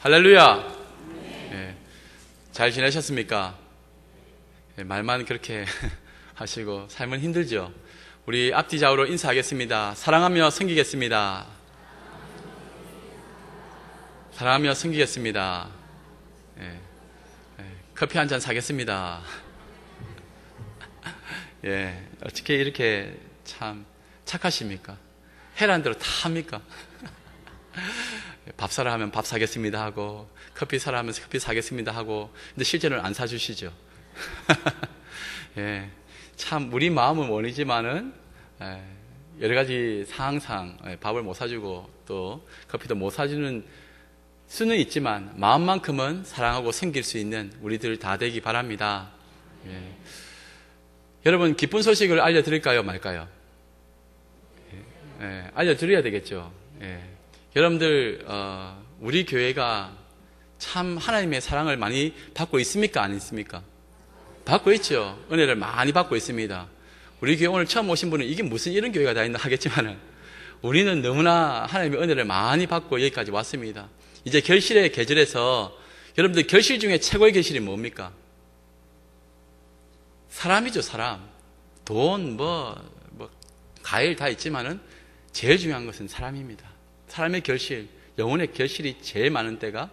할렐루야. 예, 잘 지내셨습니까? 예, 말만 그렇게 하시고 삶은 힘들죠. 우리 앞뒤 좌우로 인사하겠습니다. 사랑하며 섬기겠습니다. 사랑하며 섬기겠습니다. 예, 예, 커피 한 잔 사겠습니다. 예, 어떻게 이렇게 참 착하십니까? 해란 대로 다 합니까? 밥 사라 하면 밥 사겠습니다 하고, 커피 사라 하면 커피 사겠습니다 하고, 근데 실제로는 안 사주시죠. 예, 참 우리 마음은 원이지만은 여러 가지 상황상 밥을 못 사주고 또 커피도 못 사주는 수는 있지만 마음만큼은 사랑하고 섬길 수 있는 우리들 다 되기 바랍니다. 예. 여러분, 기쁜 소식을 알려드릴까요 말까요? 예, 알려드려야 되겠죠. 예. 여러분들, 우리 교회가 참 하나님의 사랑을 많이 받고 있습니까? 안 있습니까? 받고 있죠. 은혜를 많이 받고 있습니다. 우리 교회 오늘 처음 오신 분은 이게 무슨 이런 교회가 다 있나 하겠지만은 우리는 너무나 하나님의 은혜를 많이 받고 여기까지 왔습니다. 이제 결실의 계절에서 여러분들 결실 중에 최고의 결실이 뭡니까? 사람이죠, 사람. 돈, 과일 다 있지만은 제일 중요한 것은 사람입니다. 사람의 결실, 영혼의 결실이 제일 많은 때가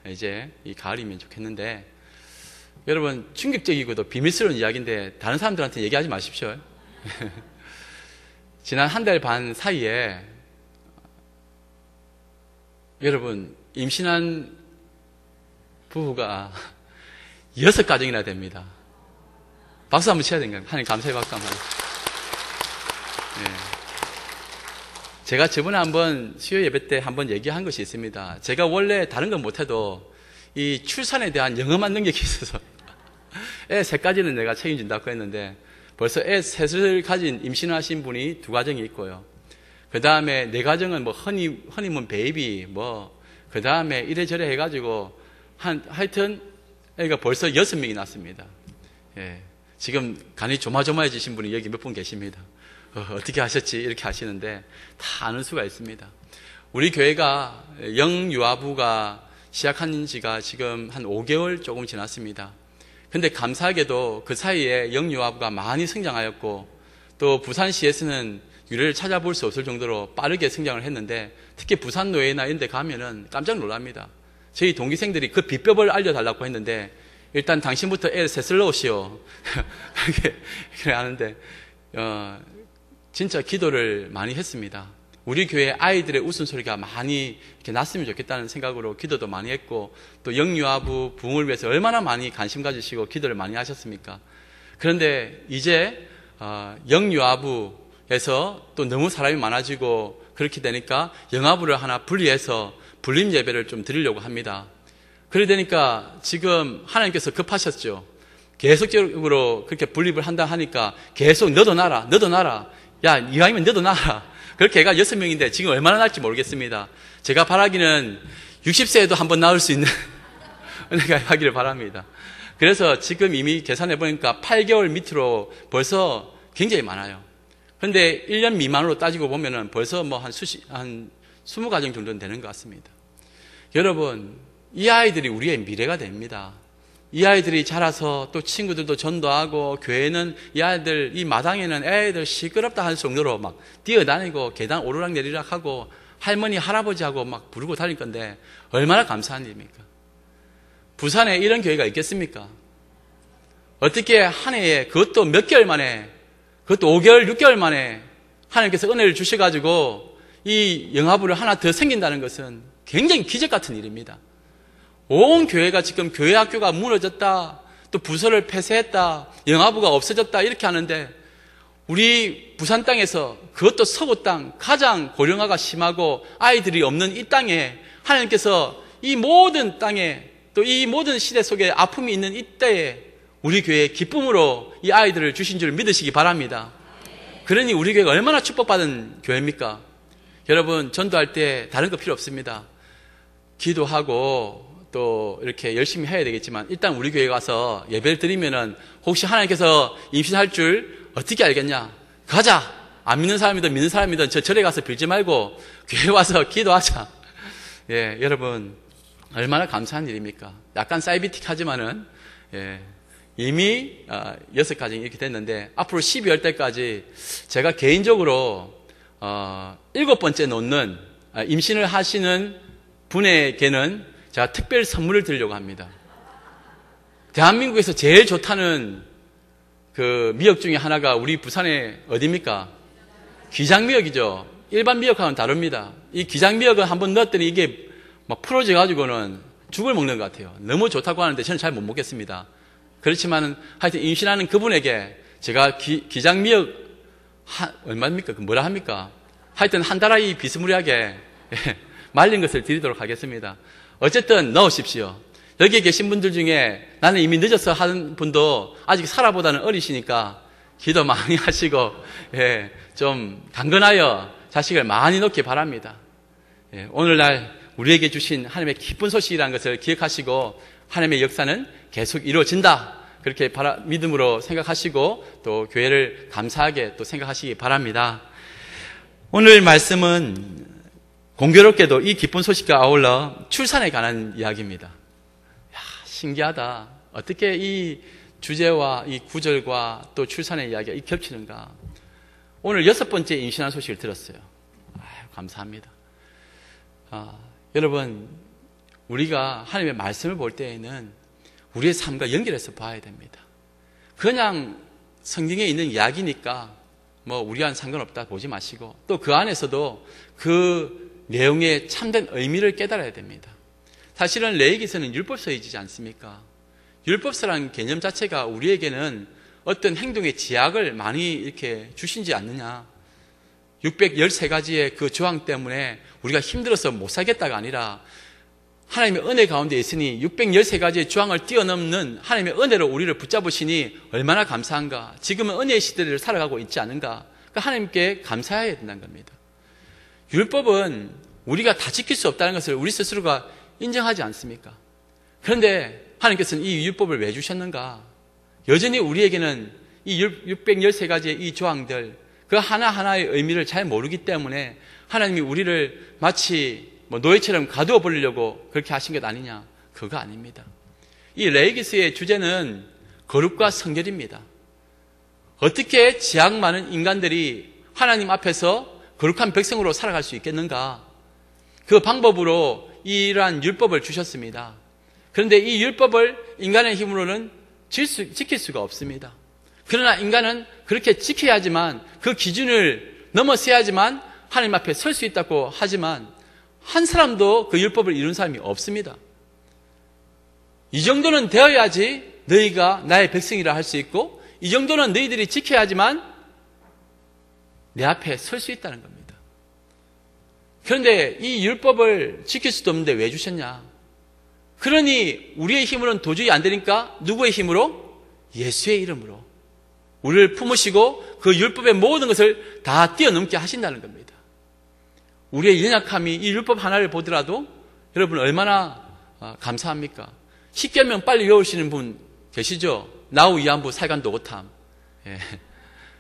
이제 이 가을이면 좋겠는데, 여러분, 충격적이고도 비밀스러운 이야기인데 다른 사람들한테 얘기하지 마십시오. 지난 한 달 반 사이에 여러분, 임신한 부부가 6가정이나 됩니다. 박수 한번 쳐야 되는가요? 하나님 감사의 박수 한번. 네. 제가 저번에 한번 수요 예배 때 한번 얘기한 것이 있습니다. 제가 원래 다른 건 못해도 이 출산에 대한 영험한 능력이 있어서 애 3가지는 내가 책임진다고 했는데 벌써 애 3을 가진 임신하신 분이 2가정이 있고요. 그 다음에 4가정은 허니문 베이비 그 다음에 이래저래 해가지고 하여튼 애가 벌써 6명이 났습니다. 예. 지금 간이 조마조마해지신 분이 여기 몇 분 계십니다. 어떻게 하셨지? 이렇게 하시는데 다 아는 수가 있습니다. 우리 교회가 영유아부가 시작한 지가 지금 한 5개월 조금 지났습니다. 근데 감사하게도 그 사이에 영유아부가 많이 성장하였고 또 부산시에서는 유래를 찾아볼 수 없을 정도로 빠르게 성장을 했는데 특히 부산노예나 이런 데 가면은 깜짝 놀랍니다. 저희 동기생들이 그 비법을 알려달라고 했는데 일단 당신부터 애 셋을 넣으시오. 그래 하는데 진짜 기도를 많이 했습니다. 우리 교회 아이들의 웃음소리가 많이 이렇게 났으면 좋겠다는 생각으로 기도도 많이 했고 또 영유아부 부흥을 위해서 얼마나 많이 관심 가지시고 기도를 많이 하셨습니까? 그런데 이제 영유아부에서 또 너무 사람이 많아지고 그렇게 되니까 영아부를 하나 분리해서 분림 예배를 좀 드리려고 합니다. 그래 되니까 지금 하나님께서 급하셨죠. 계속적으로 그렇게 분립을 한다 하니까 계속 너도 나라. 야, 이왕이면 너도 나라. 그렇게 애가 6명인데 지금 얼마나 날지 모르겠습니다. 제가 바라기는 60세에도 한번 나올 수 있는 은혜가 하기를 바랍니다. 그래서 지금 이미 계산해 보니까 8개월 밑으로 벌써 굉장히 많아요. 그런데 1년 미만으로 따지고 보면은 벌써 한 20가정 정도는 되는 것 같습니다. 여러분, 이 아이들이 우리의 미래가 됩니다. 이 아이들이 자라서 또 친구들도 전도하고 교회는 이 아이들, 이 마당에는 애들 시끄럽다 할 정도로 막 뛰어다니고 계단 오르락내리락 하고 할머니, 할아버지하고 막 부르고 다닐 건데 얼마나 감사한 일입니까? 부산에 이런 교회가 있겠습니까? 어떻게 한 해에 그것도 몇 개월 만에, 그것도 5개월, 6개월 만에 하나님께서 은혜를 주셔가지고 이 영아부를 하나 더 생긴다는 것은 굉장히 기적 같은 일입니다. 온 교회가 지금 교회 학교가 무너졌다, 또 부서를 폐쇄했다, 영아부가 없어졌다 이렇게 하는데 우리 부산 땅에서 그것도 서구 땅 가장 고령화가 심하고 아이들이 없는 이 땅에 하나님께서 이 모든 땅에 또 이 모든 시대 속에 아픔이 있는 이때에 우리 교회에 기쁨으로 이 아이들을 주신 줄 믿으시기 바랍니다. 그러니 우리 교회가 얼마나 축복받은 교회입니까? 여러분, 전도할 때 다른 거 필요 없습니다. 기도하고 또 이렇게 열심히 해야 되겠지만 일단 우리 교회 가서 예배를 드리면은 혹시 하나님께서 임신할 줄 어떻게 알겠냐? 가자! 안 믿는 사람이든 믿는 사람이든 절에 가서 빌지 말고 교회 와서 기도하자. 예, 여러분, 얼마나 감사한 일입니까? 약간 사이비틱하지만은, 예, 이미 6가정이 이렇게 됐는데, 앞으로 12월 때까지 제가 개인적으로 7번째 놓는 임신을 하시는 분에게는 제가 특별 선물을 드리려고 합니다. 대한민국에서 제일 좋다는 그 미역 중에 하나가 우리 부산의 어디입니까? 기장미역이죠. 일반 미역하고는 다릅니다. 이 기장미역은 한번 넣었더니 이게 막 풀어져가지고는 죽을 먹는 것 같아요. 너무 좋다고 하는데 저는 잘 못 먹겠습니다. 그렇지만 하여튼 임신하는 그분에게 제가 기장미역 얼마입니까? 뭐라 합니까? 하여튼 한 달아이 비스무리하게 말린 것을 드리도록 하겠습니다. 어쨌든 넣으십시오. 여기에 계신 분들 중에 나는 이미 늦어서 하는 분도 아직 사라보다는 어리시니까 기도 많이 하시고, 예, 좀 강건하여 자식을 많이 놓기 바랍니다. 예, 오늘날 우리에게 주신 하나님의 기쁜 소식이라는 것을 기억하시고 하나님의 역사는 계속 이루어진다. 그렇게 믿음으로 생각하시고 또 교회를 감사하게 또 생각하시기 바랍니다. 오늘 말씀은 공교롭게도 이 기쁜 소식과 아울러 출산에 관한 이야기입니다. 야, 신기하다. 어떻게 이 주제와 이 구절과 또 출산의 이야기가 겹치는가. 오늘 6번째 임신한 소식을 들었어요. 감사합니다. 여러분, 우리가 하나님의 말씀을 볼 때에는 우리의 삶과 연결해서 봐야 됩니다. 그냥 성경에 있는 이야기니까 뭐 우리와는 상관없다 보지 마시고 또 그 안에서도 그 내용의 참된 의미를 깨달아야 됩니다. 사실은 레위기서는 율법서이지 않습니까? 율법서라는 개념 자체가 우리에게는 어떤 행동의 제약을 많이 이렇게 주신지 않느냐. 613가지의 그 조항 때문에 우리가 힘들어서 못 살겠다가 아니라 하나님의 은혜 가운데 있으니 613가지의 조항을 뛰어넘는 하나님의 은혜로 우리를 붙잡으시니 얼마나 감사한가. 지금은 은혜의 시대를 살아가고 있지 않은가. 그러니까 하나님께 감사해야 된다는 겁니다. 율법은 우리가 다 지킬 수 없다는 것을 우리 스스로가 인정하지 않습니까? 그런데 하나님께서는 이 율법을 왜 주셨는가? 여전히 우리에게는 이 613가지의 이 조항들, 그 하나하나의 의미를 잘 모르기 때문에 하나님이 우리를 마치 노예처럼 가두어 버리려고 그렇게 하신 것 아니냐? 그거 아닙니다. 이 레위기서의 주제는 거룩과 성결입니다. 어떻게 지악 많은 인간들이 하나님 앞에서 거룩한 백성으로 살아갈 수 있겠는가? 그 방법으로 이러한 율법을 주셨습니다. 그런데 이 율법을 인간의 힘으로는 지킬 수가 없습니다. 그러나 인간은 그렇게 지켜야지만 그 기준을 넘어서야지만 하나님 앞에 설 수 있다고 하지만 한 사람도 그 율법을 이룬 사람이 없습니다. 이 정도는 되어야지 너희가 나의 백성이라 할 수 있고 이 정도는 너희들이 지켜야지만 내 앞에 설 수 있다는 겁니다. 그런데 이 율법을 지킬 수도 없는데 왜 주셨냐? 그러니 우리의 힘으로는 도저히 안 되니까 누구의 힘으로? 예수의 이름으로 우리를 품으시고 그 율법의 모든 것을 다 뛰어넘게 하신다는 겁니다. 우리의 연약함이 이 율법 하나를 보더라도 여러분 얼마나 감사합니까? 십계명 빨리 외우시는 분 계시죠? 나우 이안부 살간도고탐. 예.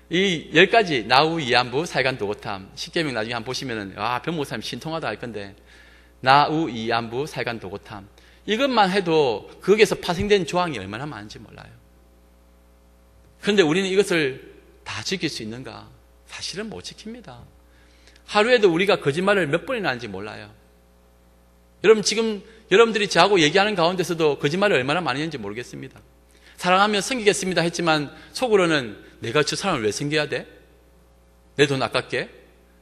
이 10가지 나우 이안부 살간도고탐 십계명 나중에 한번 보시면은 변목사님 신통하다 할 건데 나우 이안부 살간도고탐 이것만 해도 거기에서 파생된 조항이 얼마나 많은지 몰라요. 그런데 우리는 이것을 다 지킬 수 있는가? 사실은 못 지킵니다. 하루에도 우리가 거짓말을 몇 번이나 하는지 몰라요. 여러분 지금 여러분들이 저하고 얘기하는 가운데서도 거짓말을 얼마나 많이 했는지 모르겠습니다. 사랑하며 섬기겠습니다 했지만 속으로는 내가 저 사람을 왜 섬겨야 돼? 내 돈 아깝게?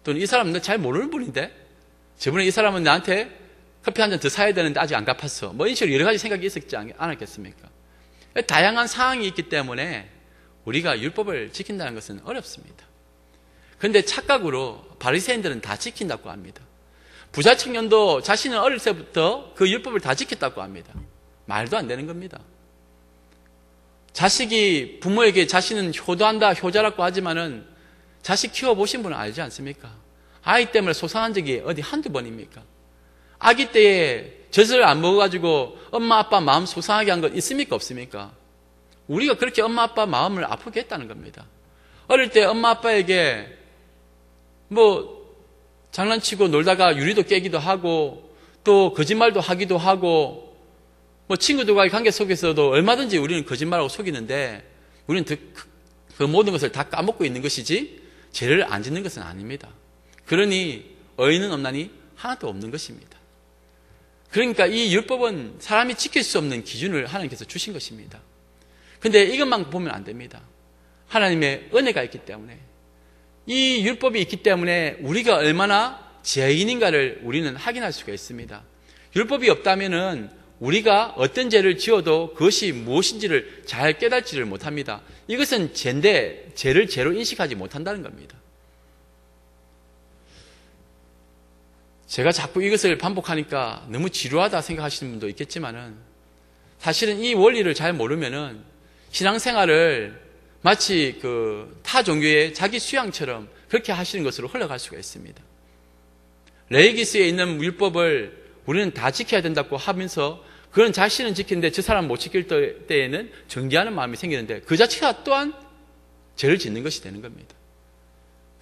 또는 이 사람은 잘 모르는 분인데? 저번에 이 사람은 나한테 커피 한 잔 더 사야 되는데 아직 안 갚았어. 뭐 이런 식으로 여러 가지 생각이 있었지 않았겠습니까? 다양한 상황이 있기 때문에 우리가 율법을 지킨다는 것은 어렵습니다. 그런데 착각으로 바리새인들은 다 지킨다고 합니다. 부자 청년도 자신은 어릴 때부터 그 율법을 다 지켰다고 합니다. 말도 안 되는 겁니다. 자식이 부모에게 자신은 효도한다, 효자라고 하지만은 자식 키워보신 분은 알지 않습니까? 아이 때문에 소상한 적이 어디 한두 번입니까? 아기 때에 젖을 안 먹어가지고 엄마 아빠 마음 소상하게 한 것 있습니까? 없습니까? 우리가 그렇게 엄마 아빠 마음을 아프게 했다는 겁니다. 어릴 때 엄마 아빠에게 장난치고 놀다가 유리도 깨기도 하고 또 거짓말도 하기도 하고 뭐 친구들과의 관계 속에서도 얼마든지 우리는 거짓말하고 속이는데 우리는 그 모든 것을 다 까먹고 있는 것이지 죄를 안 짓는 것은 아닙니다. 그러니 의인은 없나니 하나도 없는 것입니다. 그러니까 이 율법은 사람이 지킬 수 없는 기준을 하나님께서 주신 것입니다. 근데 이것만 보면 안 됩니다. 하나님의 은혜가 있기 때문에, 이 율법이 있기 때문에 우리가 얼마나 죄인인가를 우리는 확인할 수가 있습니다. 율법이 없다면은 우리가 어떤 죄를 지어도 그것이 무엇인지를 잘 깨닫지를 못합니다. 이것은 죄인데 죄를 죄로 인식하지 못한다는 겁니다. 제가 자꾸 이것을 반복하니까 너무 지루하다 생각하시는 분도 있겠지만은 사실은 이 원리를 잘 모르면은 신앙생활을 마치 그 타 종교의 자기 수양처럼 그렇게 하시는 것으로 흘러갈 수가 있습니다. 레위기스에 있는 율법을 우리는 다 지켜야 된다고 하면서 그런 자신은 지키는데 저 사람 못 지킬 때에는 정죄하는 마음이 생기는데 그 자체가 또한 죄를 짓는 것이 되는 겁니다.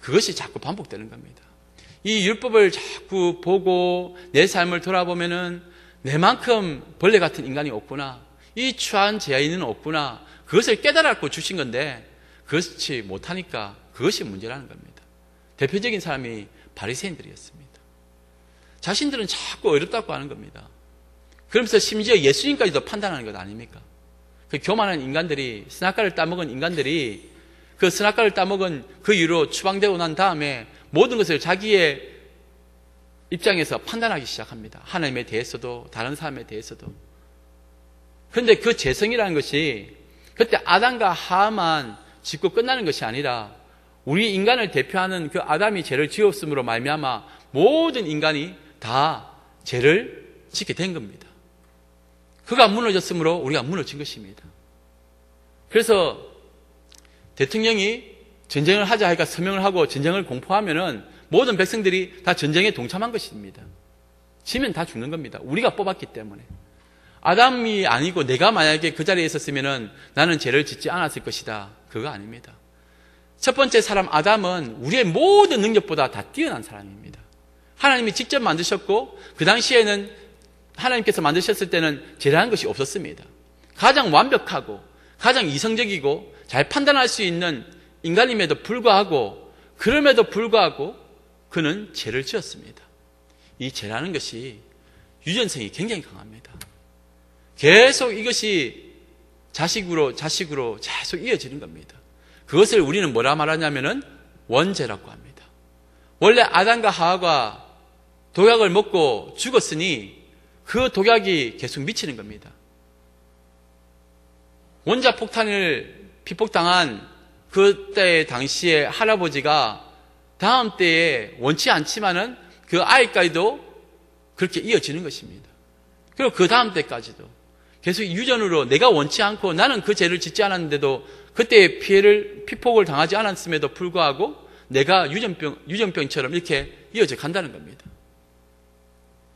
그것이 자꾸 반복되는 겁니다. 이 율법을 자꾸 보고 내 삶을 돌아보면은 내만큼 벌레 같은 인간이 없구나, 이 추한 죄인은 없구나, 그것을 깨달았고 주신 건데 그것이 못하니까 그것이 문제라는 겁니다. 대표적인 사람이 바리새인들이었습니다. 자신들은 자꾸 어렵다고 하는 겁니다. 그러면서 심지어 예수님까지도 판단하는 것 아닙니까? 그 교만한 인간들이, 스나카를 따먹은 인간들이 그 스나카를 따먹은 그 이후로 추방되고 난 다음에 모든 것을 자기의 입장에서 판단하기 시작합니다. 하나님에 대해서도 다른 사람에 대해서도. 그런데 그 죄성이라는 것이 그때 아담과 하와만 짓고 끝나는 것이 아니라 우리 인간을 대표하는 그 아담이 죄를 지었음으로 말미암아 모든 인간이 다 죄를 짓게 된 겁니다. 그가 무너졌으므로 우리가 무너진 것입니다. 그래서 대통령이 전쟁을 하자 하니까 서명을 하고 전쟁을 공포하면은 모든 백성들이 다 전쟁에 동참한 것입니다. 지면 다 죽는 겁니다. 우리가 뽑았기 때문에. 아담이 아니고 내가 만약에 그 자리에 있었으면은 나는 죄를 짓지 않았을 것이다. 그거 아닙니다. 첫 번째 사람 아담은 우리의 모든 능력보다 다 뛰어난 사람입니다. 하나님이 직접 만드셨고 그 당시에는 하나님께서 만드셨을 때는 죄라는 것이 없었습니다. 가장 완벽하고 가장 이성적이고 잘 판단할 수 있는 인간임에도 불구하고, 그럼에도 불구하고 그는 죄를 지었습니다. 이 죄라는 것이 유전성이 굉장히 강합니다. 계속 이것이 자식으로 계속 이어지는 겁니다. 그것을 우리는 뭐라 말하냐면은 원죄라고 합니다. 원래 아담과 하와가 독약을 먹고 죽었으니 그 독약이 계속 미치는 겁니다. 원자폭탄을 피폭당한 그때 당시에 할아버지가 다음 때에 원치 않지만은 그 아이까지도 그렇게 이어지는 것입니다. 그리고 그 다음 때까지도 계속 유전으로 내가 원치 않고 나는 그 죄를 짓지 않았는데도 그때의 피폭을 당하지 않았음에도 불구하고 내가 유전병처럼 이렇게 이어져 간다는 겁니다.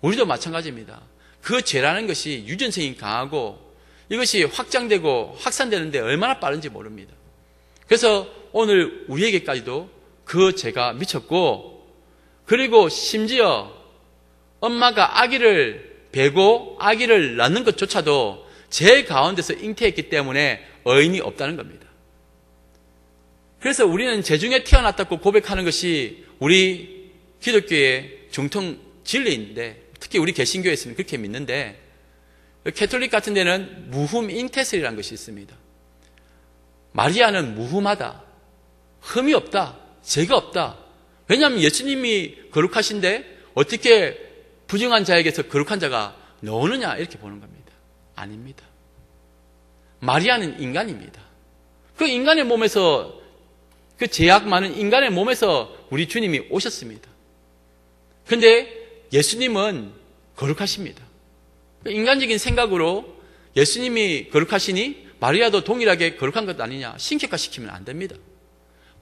우리도 마찬가지입니다. 그 죄라는 것이 유전성이 강하고 이것이 확장되고 확산되는데 얼마나 빠른지 모릅니다. 그래서 오늘 우리에게까지도 그 죄가 미쳤고, 그리고 심지어 엄마가 아기를 베고 아기를 낳는 것조차도 죄 가운데서 잉태했기 때문에 의인이 없다는 겁니다. 그래서 우리는 죄 중에 태어났다고 고백하는 것이 우리 기독교의 정통 진리인데, 특히 우리 개신교에서는 그렇게 믿는데, 캐톨릭 같은 데는 무흠 잉태설이라는 것이 있습니다. 마리아는 무흠하다, 흠이 없다, 죄가 없다. 왜냐하면 예수님이 거룩하신데 어떻게 부정한 자에게서 거룩한 자가 나오느냐, 이렇게 보는 겁니다. 아닙니다. 마리아는 인간입니다. 그 인간의 몸에서, 그 죄악 많은 인간의 몸에서 우리 주님이 오셨습니다. 그런데 예수님은 거룩하십니다. 인간적인 생각으로 예수님이 거룩하시니 마리아도 동일하게 거룩한 것 아니냐, 신격화시키면 안 됩니다.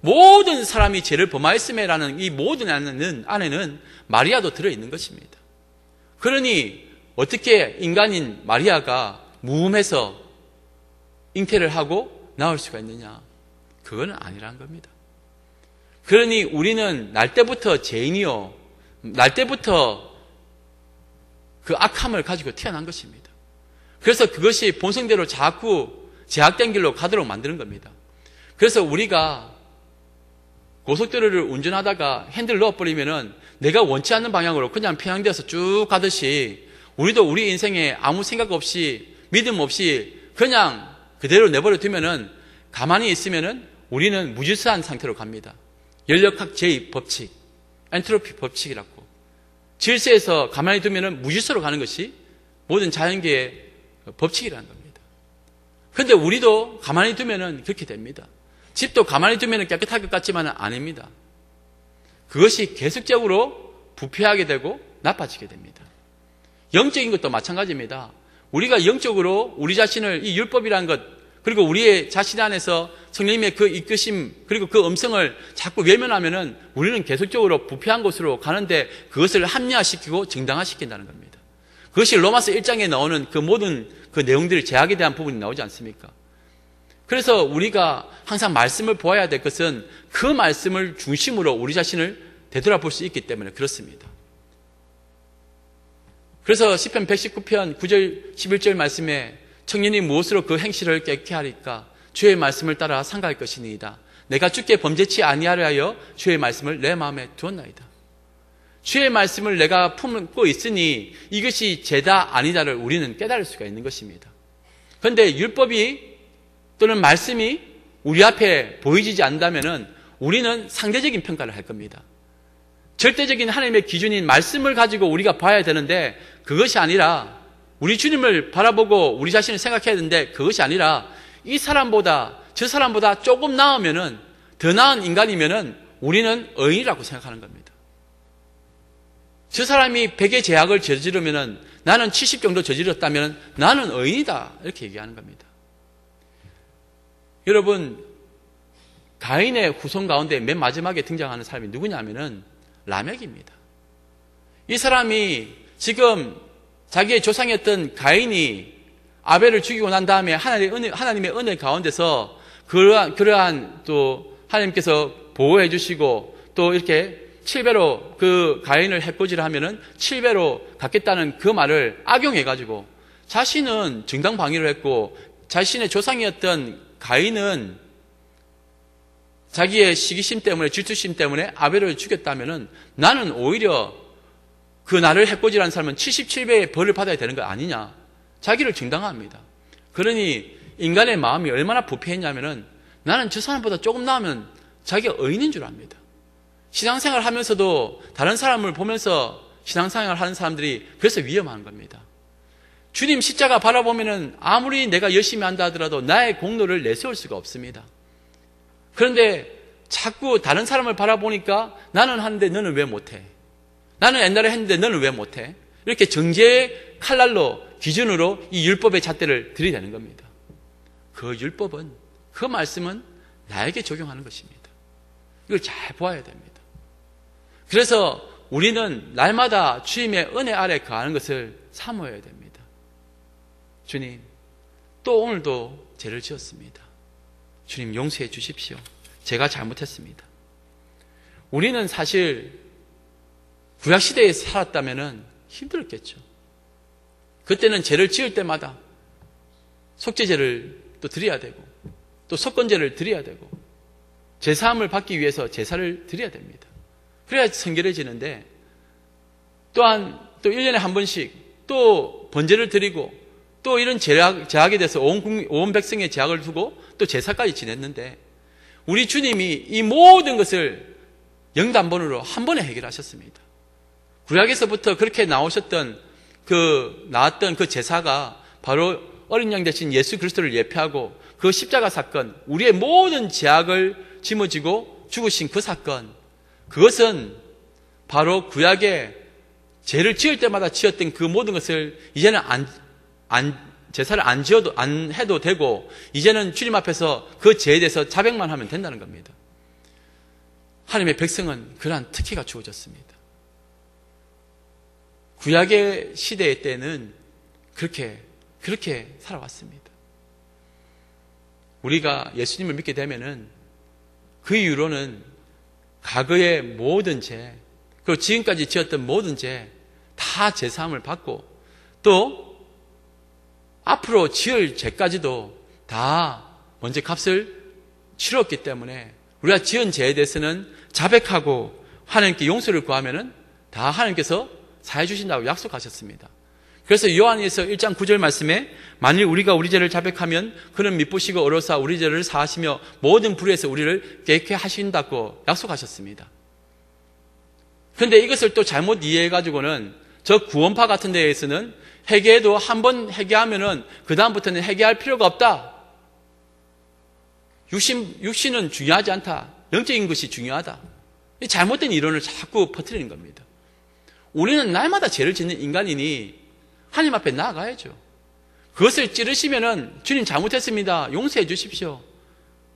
모든 사람이 죄를 범하였음에라는 이 모든 안에는 마리아도 들어있는 것입니다. 그러니 어떻게 인간인 마리아가 무음해서 잉태를 하고 나올 수가 있느냐? 그건 아니라는 겁니다. 그러니 우리는 날 때부터 죄인이요, 날 때부터 그 악함을 가지고 태어난 것입니다. 그래서 그것이 본성대로 자꾸 제약된 길로 가도록 만드는 겁니다. 그래서 우리가 고속도로를 운전하다가 핸들을 넣어버리면은 내가 원치 않는 방향으로 그냥 편향되어서 쭉 가듯이 우리도 우리 인생에 아무 생각 없이 믿음 없이 그냥 그대로 내버려 두면은 가만히 있으면은 우리는 무질서한 상태로 갑니다. 연력학 제2법칙, 엔트로피 법칙이라고. 질서에서 가만히 두면은 무질서로 가는 것이 모든 자연계의 법칙이라는 겁니다. 그런데 우리도 가만히 두면은 그렇게 됩니다. 집도 가만히 두면은 깨끗할 것 같지만은 아닙니다. 그것이 계속적으로 부패하게 되고 나빠지게 됩니다. 영적인 것도 마찬가지입니다. 우리가 영적으로 우리 자신을 이 율법이라는 것, 그리고 우리의 자신 안에서 성령님의 그 이끄심, 그리고 그 음성을 자꾸 외면하면은 우리는 계속적으로 부패한 곳으로 가는데 그것을 합리화시키고 정당화시킨다는 겁니다. 그것이 로마서 1장에 나오는 그 모든 그 내용들이 제약에 대한 부분이 나오지 않습니까? 그래서 우리가 항상 말씀을 보아야 될 것은 그 말씀을 중심으로 우리 자신을 되돌아볼 수 있기 때문에 그렇습니다. 그래서 시편 119편 9절 11절 말씀에 청년이 무엇으로 그 행실을 깨끗게 하리까? 주의 말씀을 따라 상가할 것이니이다. 내가 주께 범죄치 아니하려 하여 주의 말씀을 내 마음에 두었나이다. 주의 말씀을 내가 품고 있으니 이것이 죄다 아니다를 우리는 깨달을 수가 있는 것입니다. 그런데 율법이 또는 말씀이 우리 앞에 보이지 않는다면 우리는 상대적인 평가를 할 겁니다. 절대적인 하나님의 기준인 말씀을 가지고 우리가 봐야 되는데 그것이 아니라 우리 주님을 바라보고 우리 자신을 생각해야 되는데 그것이 아니라 이 사람보다 저 사람보다 조금 나으면은 더 나은 인간이면은 우리는 의인이라고 생각하는 겁니다. 저 사람이 100의 죄악을 저지르면은 나는 70 정도 저질렀다면 나는 의인이다 이렇게 얘기하는 겁니다. 여러분, 가인의 후손 가운데 맨 마지막에 등장하는 사람이 누구냐면은 라멕입니다. 이 사람이 지금 자기의 조상이었던 가인이 아벨을 죽이고 난 다음에 하나님의 은혜 가운데서 그러한 또 하나님께서 보호해 주시고 또 이렇게 7배로 그 가인을 해코지를 하면은 7배로 갚겠다는 그 말을 악용해가지고 자신은 정당방위를 했고 자신의 조상이었던 가인은 자기의 시기심 때문에 질투심 때문에 아벨을 죽였다면은 나는 오히려 그 나를 해코지라는 사람은 77배의 벌을 받아야 되는 거 아니냐. 자기를 정당화합니다. 그러니 인간의 마음이 얼마나 부패했냐면은 나는 저 사람보다 조금 나으면 자기가 의인인 줄 압니다. 신앙생활 하면서도 다른 사람을 보면서 신앙생활 하는 사람들이 그래서 위험한 겁니다. 주님 십자가 바라보면은 아무리 내가 열심히 한다 하더라도 나의 공로를 내세울 수가 없습니다. 그런데 자꾸 다른 사람을 바라보니까 나는 하는데 너는 왜 못해? 나는 옛날에 했는데 너는 왜 못해? 이렇게 정죄의 칼날로 기준으로 이 율법의 잣대를 들이대는 겁니다. 그 율법은, 그 말씀은 나에게 적용하는 것입니다. 이걸 잘 보아야 됩니다. 그래서 우리는 날마다 주님의 은혜 아래 거하는 것을 사모해야 됩니다. 주님, 또 오늘도 죄를 지었습니다. 주님 용서해 주십시오. 제가 잘못했습니다. 우리는 사실 구약시대에 살았다면 힘들었겠죠. 그때는 죄를 지을 때마다 속죄제를 또 드려야 되고 또 속건제를 드려야 되고 제사함을 받기 위해서 제사를 드려야 됩니다. 그래야 성결해지는데 또한 또 1년에 한 번씩 또 번제를 드리고 또 이런 제약에 대해서 온 백성의 제약을 두고 또 제사까지 지냈는데 우리 주님이 이 모든 것을 영단번으로 한 번에 해결하셨습니다. 구약에서부터 그렇게 나왔던 그 제사가 바로 어린 양 대신 예수 그리스도를 예표하고 그 십자가 사건, 우리의 모든 죄악을 짊어지고 죽으신 그 사건, 그것은 바로 구약에 죄를 지을 때마다 지었던 그 모든 것을 이제는 제사를 안 해도 되고 이제는 주님 앞에서 그 죄에 대해서 자백만 하면 된다는 겁니다. 하나님의 백성은 그러한 특혜가 주어졌습니다. 구약의 시대 때는 그렇게 살아왔습니다. 우리가 예수님을 믿게 되면은 그 이후로는 과거의 모든 죄, 그리고 지금까지 지었던 모든 죄 다 제사함을 받고 또 앞으로 지을 죄까지도 다 먼저 값을 치렀기 때문에 우리가 지은 죄에 대해서는 자백하고 하나님께 용서를 구하면은 다 하나님께서 사해 주신다고 약속하셨습니다. 그래서 요한일서 1장 9절 말씀에 만일 우리가 우리 죄를 자백하면 그는 미쁘시고 어로사 우리 죄를 사하시며 모든 불의에서 우리를 깨끗게 하신다고 약속하셨습니다. 그런데 이것을 또 잘못 이해해가지고는 저 구원파 같은 데에서는 회개해도 한 번 회개하면은 그 다음부터는 회개할 필요가 없다. 육신은 중요하지 않다. 영적인 것이 중요하다. 이 잘못된 이론을 자꾸 퍼뜨리는 겁니다. 우리는 날마다 죄를 짓는 인간이니 하나님 앞에 나아가야죠. 그것을 찌르시면은 주님 잘못했습니다. 용서해 주십시오.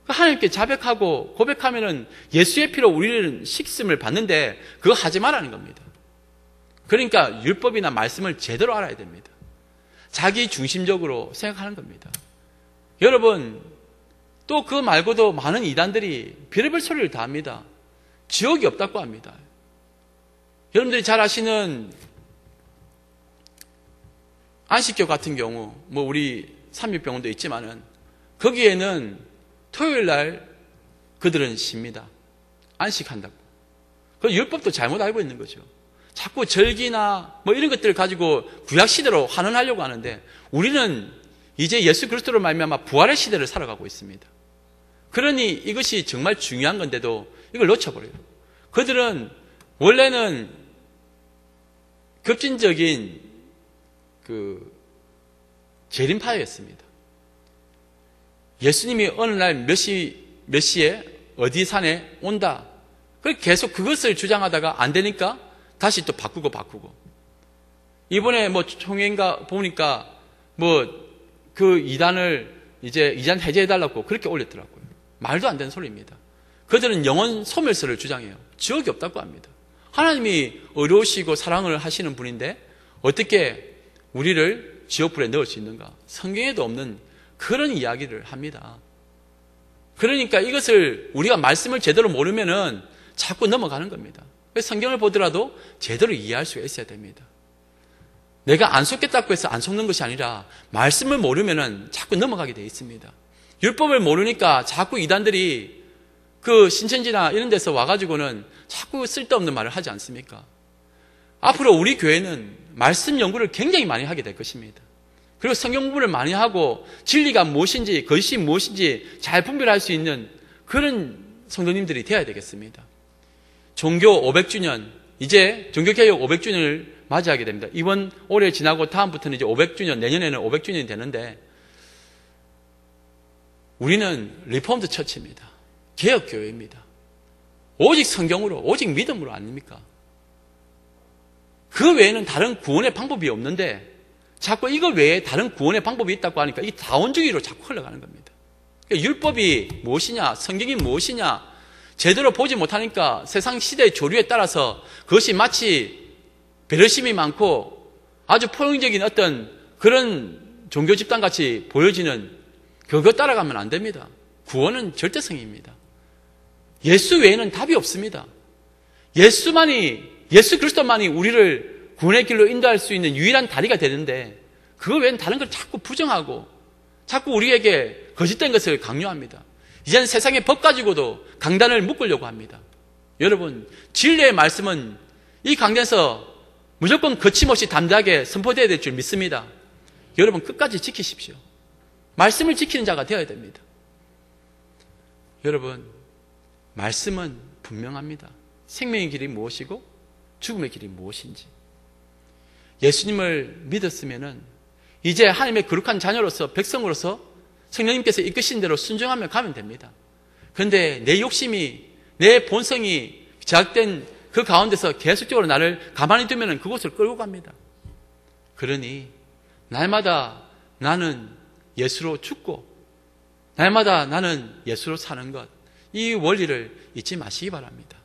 하나님께 자백하고 고백하면은 예수의 피로 우리는 씻음을 받는데 그거 하지 말라는 겁니다. 그러니까 율법이나 말씀을 제대로 알아야 됩니다. 자기 중심적으로 생각하는 겁니다. 여러분, 또 그 말고도 많은 이단들이 별의별 소리를 다 합니다. 지옥이 없다고 합니다. 여러분들이 잘 아시는 안식교 같은 경우, 뭐 우리 삼육병원도 있지만은 거기에는 토요일 날 그들은 쉽니다. 안식한다고. 그 율법도 잘못 알고 있는 거죠. 자꾸 절기나 뭐 이런 것들을 가지고 구약 시대로 환원하려고 하는데 우리는 이제 예수 그리스도로 말미암아 부활의 시대를 살아가고 있습니다. 그러니 이것이 정말 중요한 건데도 이걸 놓쳐버려요. 그들은 원래는 급진적인 재림파였습니다. 예수님이 어느 날 몇 시에 어디 산에 온다. 계속 그것을 주장하다가 안 되니까 다시 또 바꾸고. 이번에 뭐 총회인가 보니까 뭐 그 이단을 이제 이단 해제해달라고 그렇게 올렸더라고요. 말도 안 되는 소리입니다. 그들은 영원 소멸설을 주장해요. 지옥이 없다고 합니다. 하나님이 의로우시고 사랑을 하시는 분인데 어떻게 우리를 지옥불에 넣을 수 있는가? 성경에도 없는 그런 이야기를 합니다. 그러니까 이것을 우리가 말씀을 제대로 모르면은 자꾸 넘어가는 겁니다. 성경을 보더라도 제대로 이해할 수가 있어야 됩니다. 내가 안 속겠다고 해서 안 속는 것이 아니라 말씀을 모르면은 자꾸 넘어가게 되어 있습니다. 율법을 모르니까 자꾸 이단들이 그 신천지나 이런 데서 와가지고는 자꾸 쓸데없는 말을 하지 않습니까? 앞으로 우리 교회는 말씀 연구를 굉장히 많이 하게 될 것입니다. 그리고 성경 공부를 많이 하고 진리가 무엇인지 거짓이 무엇인지 잘 분별할 수 있는 그런 성도님들이 되어야 되겠습니다. 종교 500주년, 이제 종교개혁 500주년을 맞이하게 됩니다. 이번 올해 지나고 다음부터는 이제 500주년, 내년에는 500주년이 되는데 우리는 리폼드 처치입니다. 개혁교회입니다. 오직 성경으로, 오직 믿음으로 아닙니까? 그 외에는 다른 구원의 방법이 없는데 자꾸 이거 외에 다른 구원의 방법이 있다고 하니까 이 다원주의로 자꾸 흘러가는 겁니다. 그러니까 율법이 무엇이냐, 성경이 무엇이냐 제대로 보지 못하니까 세상 시대의 조류에 따라서 그것이 마치 배려심이 많고 아주 포용적인 어떤 그런 종교 집단같이 보여지는 그거 따라가면 안 됩니다. 구원은 절대성입니다. 예수 외에는 답이 없습니다. 예수 그리스도만이 우리를 구원의 길로 인도할 수 있는 유일한 다리가 되는데 그거 외에는 다른 걸 자꾸 부정하고 자꾸 우리에게 거짓된 것을 강요합니다. 이제는 세상의 법 가지고도 강단을 묶으려고 합니다. 여러분, 진리의 말씀은 이 강단에서 무조건 거침없이 담대하게 선포되어야 될 줄 믿습니다. 여러분 끝까지 지키십시오. 말씀을 지키는 자가 되어야 됩니다. 여러분, 말씀은 분명합니다. 생명의 길이 무엇이고 죽음의 길이 무엇인지. 예수님을 믿었으면은 이제 하나님의 거룩한 자녀로서 백성으로서 성령님께서 이끄신 대로 순종하며 가면 됩니다. 그런데 내 욕심이, 내 본성이 제약된 그 가운데서 계속적으로 나를 가만히 두면 그곳을 끌고 갑니다. 그러니 날마다 나는 예수로 죽고 날마다 나는 예수로 사는 것, 이 원리를 잊지 마시기 바랍니다.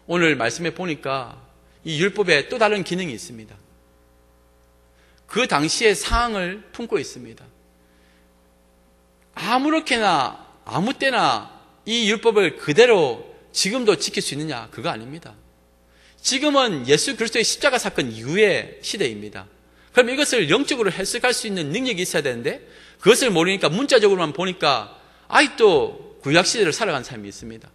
오늘 말씀에 보니까 이 율법에 또 다른 기능이 있습니다. 그 당시의 상황을 품고 있습니다. 아무렇게나 아무 때나 이 율법을 그대로 지금도 지킬 수 있느냐? 그거 아닙니다. 지금은 예수 그리스도의 십자가 사건 이후의 시대입니다. 그럼 이것을 영적으로 해석할 수 있는 능력이 있어야 되는데 그것을 모르니까 문자적으로만 보니까 아직도 구약시대를 살아가는 사람이 있습니다.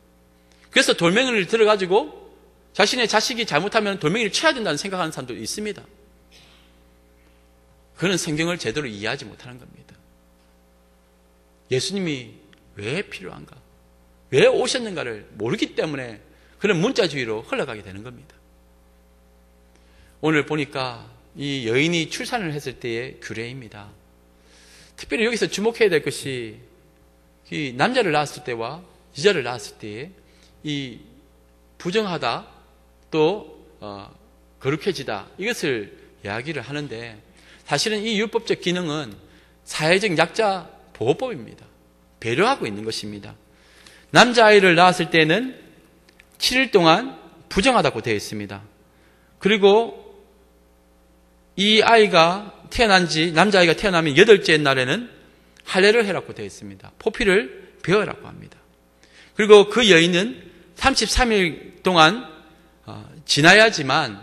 그래서 돌멩이를 들어가지고 자신의 자식이 잘못하면 돌멩이를 쳐야 된다는 생각하는 사람도 있습니다. 그는 성경을 제대로 이해하지 못하는 겁니다. 예수님이 왜 필요한가? 왜 오셨는가를 모르기 때문에 그런 문자주의로 흘러가게 되는 겁니다. 오늘 보니까 이 여인이 출산을 했을 때의 규례입니다. 특별히 여기서 주목해야 될 것이 이 남자를 낳았을 때와 여자를 낳았을 때의 이 부정하다 또 거룩해지다 이것을 이야기를 하는데 사실은 이 율법적 기능은 사회적 약자 보호법입니다. 배려하고 있는 것입니다. 남자아이를 낳았을 때는 7일 동안 부정하다고 되어 있습니다. 그리고 이 아이가 남자아이가 태어나면 8째 날에는 할례를 해라고 되어 있습니다. 포피를 베어라고 합니다. 그리고 그 여인은 33일 동안 지나야지만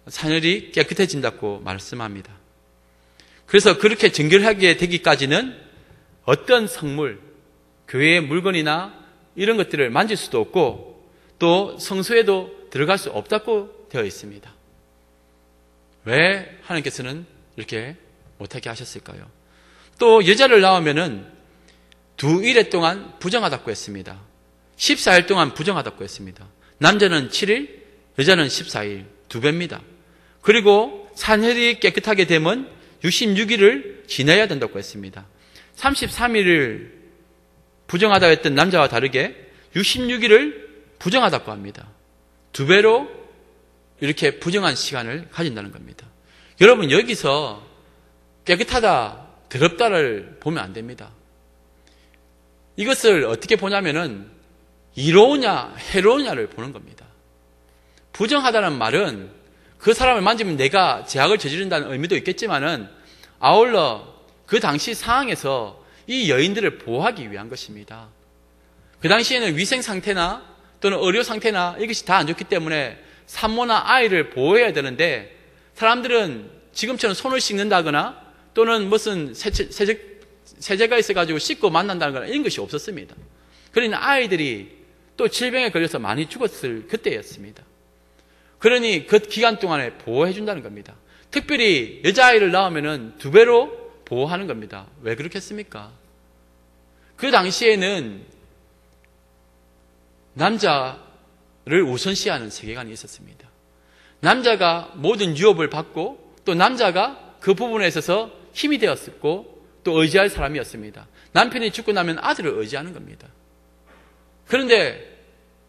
사늘이 깨끗해진다고 말씀합니다. 그래서 그렇게 정결하게 되기까지는 어떤 성물, 교회의 물건이나 이런 것들을 만질 수도 없고 또 성소에도 들어갈 수 없다고 되어 있습니다. 왜 하나님께서는 이렇게 못하게 하셨을까요? 또 여자를 낳으면은 2일에 동안 부정하다고 했습니다. 14일 동안 부정하다고 했습니다. 남자는 7일, 여자는 14일, 2배입니다. 그리고 산혈이 깨끗하게 되면 66일을 지내야 된다고 했습니다. 33일을 부정하다고 했던 남자와 다르게 66일을 부정하다고 합니다. 2배로 이렇게 부정한 시간을 가진다는 겁니다. 여러분 여기서 깨끗하다, 더럽다를 보면 안 됩니다. 이것을 어떻게 보냐면은 이로우냐 해로우냐를 보는 겁니다. 부정하다는 말은 그 사람을 만지면 내가 제약을 저지른다는 의미도 있겠지만은 아울러 그 당시 상황에서 이 여인들을 보호하기 위한 것입니다. 그 당시에는 위생 상태나 또는 의료 상태나 이것이 다 안 좋기 때문에 산모나 아이를 보호해야 되는데 사람들은 지금처럼 손을 씻는다거나 또는 무슨 세제가 있어가지고 씻고 만난다거나 이런 것이 없었습니다. 그러니 아이들이 또 질병에 걸려서 많이 죽었을 그때였습니다. 그러니 그 기간 동안에 보호해 준다는 겁니다. 특별히 여자아이를 낳으면 2배로 보호하는 겁니다. 왜 그렇겠습니까? 그 당시에는 남자를 우선시하는 세계관이 있었습니다. 남자가 모든 유업을 받고 또 남자가 그 부분에 있어서 힘이 되었었고 또 의지할 사람이었습니다. 남편이 죽고 나면 아들을 의지하는 겁니다. 그런데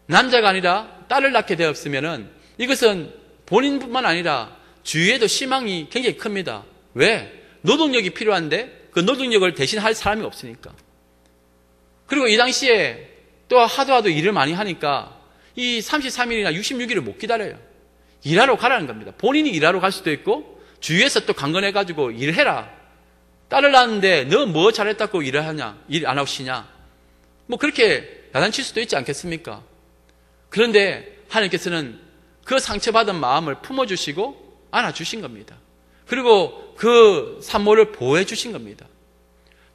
남자가 아니라 딸을 낳게 되었으면은 이것은 본인뿐만 아니라 주위에도 실망이 굉장히 큽니다. 왜? 노동력이 필요한데 그 노동력을 대신할 사람이 없으니까. 그리고 이 당시에 또 하도 일을 많이 하니까 이 33일이나 66일을 못 기다려요. 일하러 가라는 겁니다. 본인이 일하러 갈 수도 있고 주위에서 또 강건해가지고 일해라. 딸을 낳았는데 너 뭐 잘했다고 일을 하냐? 일 안 하고 쉬냐? 뭐 그렇게 야단칠 수도 있지 않겠습니까? 그런데 하나님께서는 그 상처받은 마음을 품어주시고 안아주신 겁니다. 그리고 그 산모를 보호해 주신 겁니다.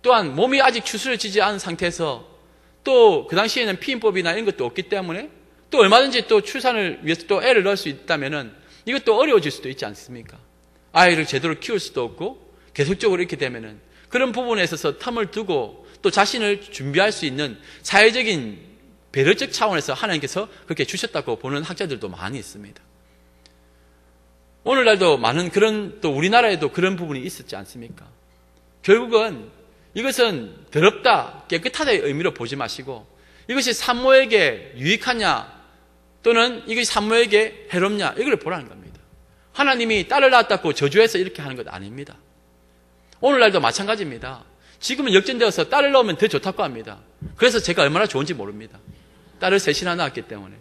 또한 몸이 아직 추스러지지 않은 상태에서 또 그 당시에는 피임법이나 이런 것도 없기 때문에 또 얼마든지 또 출산을 위해서 또 애를 낳을 수 있다면은 이것도 어려워질 수도 있지 않습니까? 아이를 제대로 키울 수도 없고 계속적으로 이렇게 되면은 그런 부분에 있어서 텀을 두고 또 자신을 준비할 수 있는 사회적인 배려적 차원에서 하나님께서 그렇게 주셨다고 보는 학자들도 많이 있습니다. 오늘날도 많은 그런 또 우리나라에도 그런 부분이 있었지 않습니까? 결국은 이것은 더럽다, 깨끗하다의 의미로 보지 마시고 이것이 산모에게 유익하냐 또는 이것이 산모에게 해롭냐 이걸 보라는 겁니다. 하나님이 딸을 낳았다고 저주해서 이렇게 하는 것 아닙니다. 오늘날도 마찬가지입니다. 지금은 역전되어서 딸을 낳으면 더 좋다고 합니다. 그래서 제가 얼마나 좋은지 모릅니다. 딸을 셋이나 낳았기 때문에.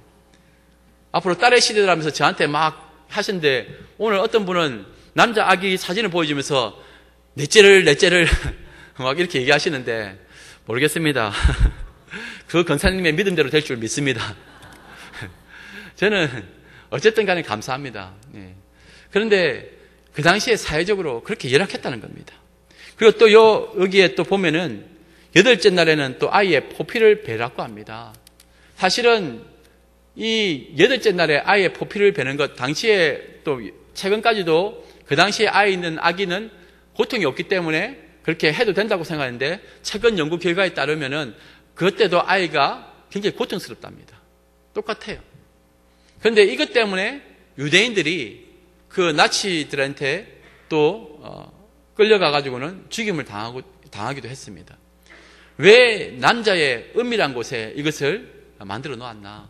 앞으로 딸의 시대라면서 저한테 막 하시는데 오늘 어떤 분은 남자 아기 사진을 보여주면서 넷째를 막 이렇게 얘기하시는데 모르겠습니다. 그 권사님의 믿음대로 될 줄 믿습니다. 저는 어쨌든 간에 감사합니다. 예. 그런데 그 당시에 사회적으로 그렇게 열악했다는 겁니다. 그리고 또 여기에 또 보면은 여덟째 날에는 또 아이의 포피를 베라고 합니다. 사실은 이 여덟째 날에 아이의 포피를 베는 것, 당시에 또 최근까지도 그 당시에 아이 있는 아기는 고통이 없기 때문에 그렇게 해도 된다고 생각하는데, 최근 연구 결과에 따르면은 그때도 아이가 굉장히 고통스럽답니다. 똑같아요. 그런데 이것 때문에 유대인들이 그 나치들한테 또 끌려가가지고는 죽임을 당하기도 했습니다. 왜 남자의 은밀한 곳에 이것을 만들어 놓았나?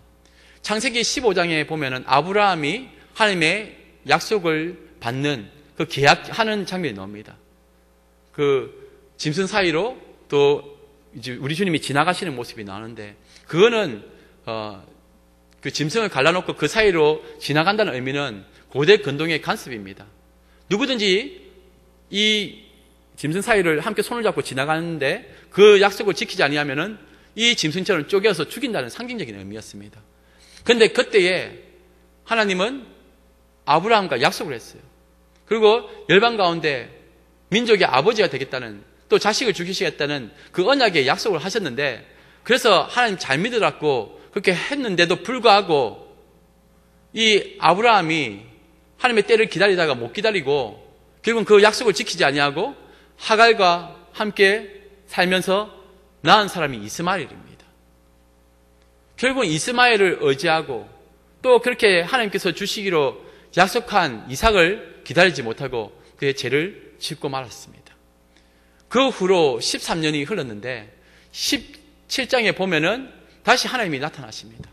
창세기 15장에 보면은 아브라함이 하나님의 약속을 받는 그 계약하는 장면이 나옵니다. 그 짐승 사이로 또 이제 우리 주님이 지나가시는 모습이 나오는데, 그거는 그 짐승을 갈라놓고 그 사이로 지나간다는 의미는 고대 근동의 간섭입니다. 누구든지 이 짐승 사이를 함께 손을 잡고 지나가는데 그 약속을 지키지 아니하면은 이 짐승처럼 쪼개서 죽인다는 상징적인 의미였습니다. 그런데 그때에 하나님은 아브라함과 약속을 했어요. 그리고 열방 가운데 민족의 아버지가 되겠다는, 또 자식을 죽이시겠다는 그 언약의 약속을 하셨는데, 그래서 하나님 잘 믿으라고 그렇게 했는데도 불구하고 이 아브라함이 하나님의 때를 기다리다가 못 기다리고 결국은 그 약속을 지키지 아니하고 하갈과 함께 살면서 낳은 사람이 이스마엘입니다. 결국은 이스마엘을 의지하고 또 그렇게 하나님께서 주시기로 약속한 이삭을 기다리지 못하고 그의 죄를 짓고 말았습니다. 그 후로 13년이 흘렀는데 17장에 보면은 다시 하나님이 나타나십니다.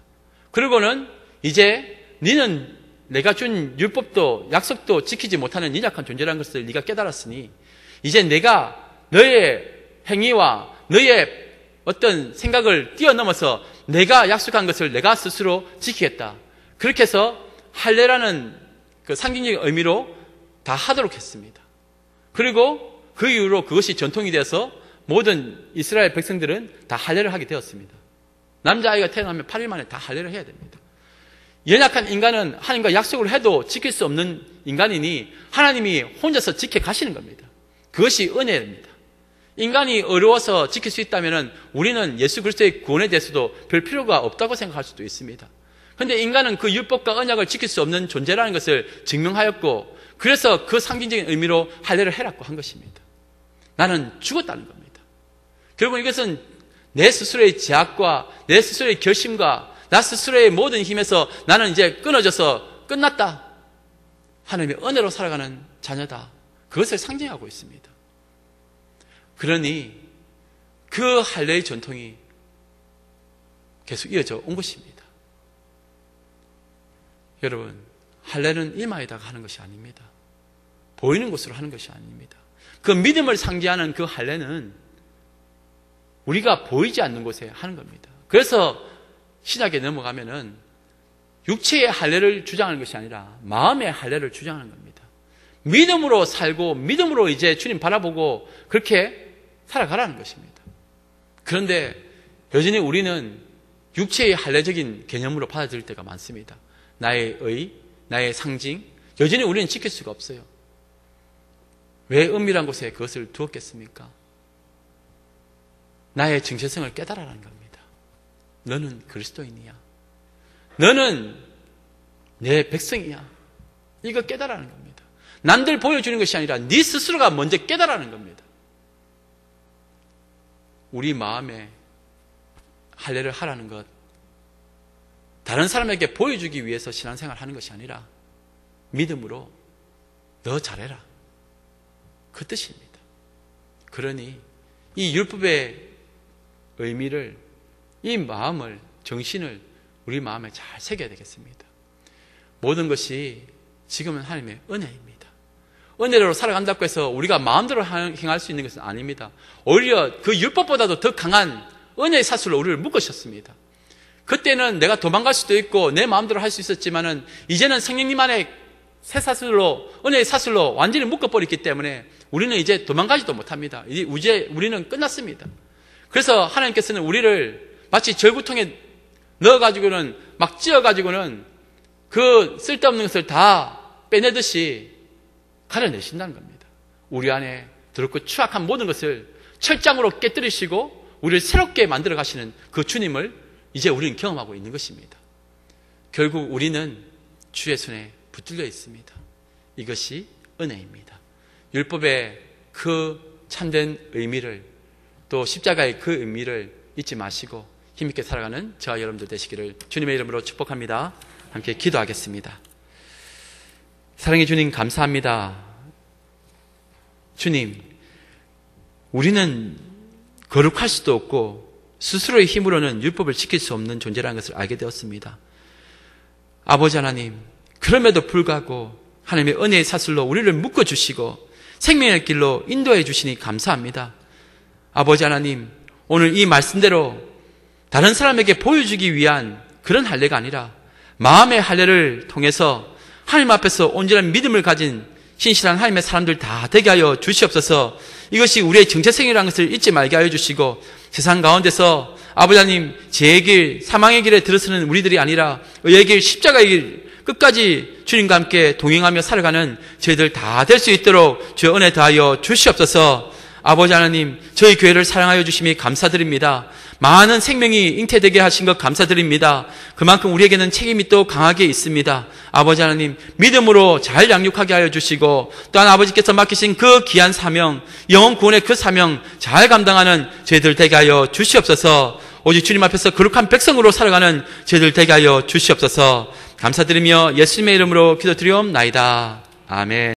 그리고는 이제 너는 내가 준 율법도 약속도 지키지 못하는 연약한 존재라는 것을 네가 깨달았으니 이제 내가 너의 행위와 너의 어떤 생각을 뛰어넘어서 내가 약속한 것을 내가 스스로 지키겠다. 그렇게 해서 할례라는 그 상징적인 의미로 다 하도록 했습니다. 그리고 그 이후로 그것이 전통이 되어서 모든 이스라엘 백성들은 다 할례를 하게 되었습니다. 남자아이가 태어나면 8일 만에 다 할례를 해야 됩니다. 연약한 인간은 하나님과 약속을 해도 지킬 수 없는 인간이니 하나님이 혼자서 지켜가시는 겁니다. 그것이 은혜입니다. 인간이 어려워서 지킬 수 있다면 우리는 예수 그리스도의 구원에 대해서도 별 필요가 없다고 생각할 수도 있습니다. 그런데 인간은 그 율법과 언약을 지킬 수 없는 존재라는 것을 증명하였고, 그래서 그 상징적인 의미로 할례를 해라고 한 것입니다. 나는 죽었다는 겁니다. 결국 이것은 내 스스로의 제약과 내 스스로의 결심과 나 스스로의 모든 힘에서 나는 이제 끊어져서 끝났다. 하나님의 은혜로 살아가는 자녀다. 그것을 상징하고 있습니다. 그러니 그 할례의 전통이 계속 이어져 온 것입니다. 여러분, 할례는 이마에다가 하는 것이 아닙니다. 보이는 곳으로 하는 것이 아닙니다. 그 믿음을 상징하는 그 할례는 우리가 보이지 않는 곳에 하는 겁니다. 그래서 신약에 넘어가면은 육체의 할례를 주장하는 것이 아니라 마음의 할례를 주장하는 겁니다. 믿음으로 살고 믿음으로 이제 주님 바라보고 그렇게 살아가라는 것입니다. 그런데 여전히 우리는 육체의 할례적인 개념으로 받아들일 때가 많습니다. 나의 의, 나의 상징, 여전히 우리는 지킬 수가 없어요. 왜 은밀한 곳에 그것을 두었겠습니까? 나의 정체성을 깨달아라는 겁니다. 너는 그리스도인이야. 너는 내 백성이야. 이거 깨달아라는 겁니다. 남들 보여주는 것이 아니라 네 스스로가 먼저 깨달아라는 겁니다. 우리 마음에 할례를 하라는 것, 다른 사람에게 보여주기 위해서 신앙생활을 하는 것이 아니라 믿음으로 너 잘해라. 그 뜻입니다. 그러니 이 율법의 의미를, 이 마음을, 정신을 우리 마음에 잘 새겨야 되겠습니다. 모든 것이 지금은 하나님의 은혜입니다. 은혜로 살아간다고 해서 우리가 마음대로 행할 수 있는 것은 아닙니다. 오히려 그 율법보다도 더 강한 은혜의 사슬로 우리를 묶으셨습니다. 그때는 내가 도망갈 수도 있고 내 마음대로 할 수 있었지만은 이제는 성령님 안에 새 사슬로, 은혜의 사슬로 완전히 묶어버렸기 때문에 우리는 이제 도망가지도 못합니다. 이제 우리는 끝났습니다. 그래서 하나님께서는 우리를 마치 절구통에 넣어가지고는 막 찧어가지고는 그 쓸데없는 것을 다 빼내듯이 가려내신다는 겁니다. 우리 안에 더럽고 추악한 모든 것을 철장으로 깨뜨리시고 우리를 새롭게 만들어 가시는 그 주님을 이제 우리는 경험하고 있는 것입니다. 결국 우리는 주의 손에 붙들려 있습니다. 이것이 은혜입니다. 율법의 그 참된 의미를, 또 십자가의 그 의미를 잊지 마시고 힘있게 살아가는 저와 여러분들 되시기를 주님의 이름으로 축복합니다. 함께 기도하겠습니다. 사랑의 주님, 감사합니다. 주님, 우리는 거룩할 수도 없고 스스로의 힘으로는 율법을 지킬 수 없는 존재라는 것을 알게 되었습니다. 아버지 하나님, 그럼에도 불구하고 하나님의 은혜의 사슬로 우리를 묶어주시고 생명의 길로 인도해 주시니 감사합니다. 아버지 하나님, 오늘 이 말씀대로 다른 사람에게 보여주기 위한 그런 할례가 아니라 마음의 할례를 통해서 하나님 앞에서 온전한 믿음을 가진 신실한 하나님의 사람들 다 되게 하여 주시옵소서. 이것이 우리의 정체성이라는 것을 잊지 말게 하여 주시고 세상 가운데서 아버지 하나님, 죄의 길, 사망의 길에 들어서는 우리들이 아니라 의의 길, 십자가의 길 끝까지 주님과 함께 동행하며 살아가는 저희들 다 될 수 있도록 주의 은혜 다하여 주시옵소서. 아버지 하나님, 저희 교회를 사랑하여 주심이 감사드립니다. 많은 생명이 잉태되게 하신 것 감사드립니다. 그만큼 우리에게는 책임이 또 강하게 있습니다. 아버지 하나님, 믿음으로 잘 양육하게 하여 주시고 또한 아버지께서 맡기신 그 귀한 사명, 영혼 구원의 그 사명 잘 감당하는 저희들 되게 하여 주시옵소서. 오직 주님 앞에서 거룩한 백성으로 살아가는 저희들 되게 하여 주시옵소서. 감사드리며 예수님의 이름으로 기도드리옵나이다. 아멘.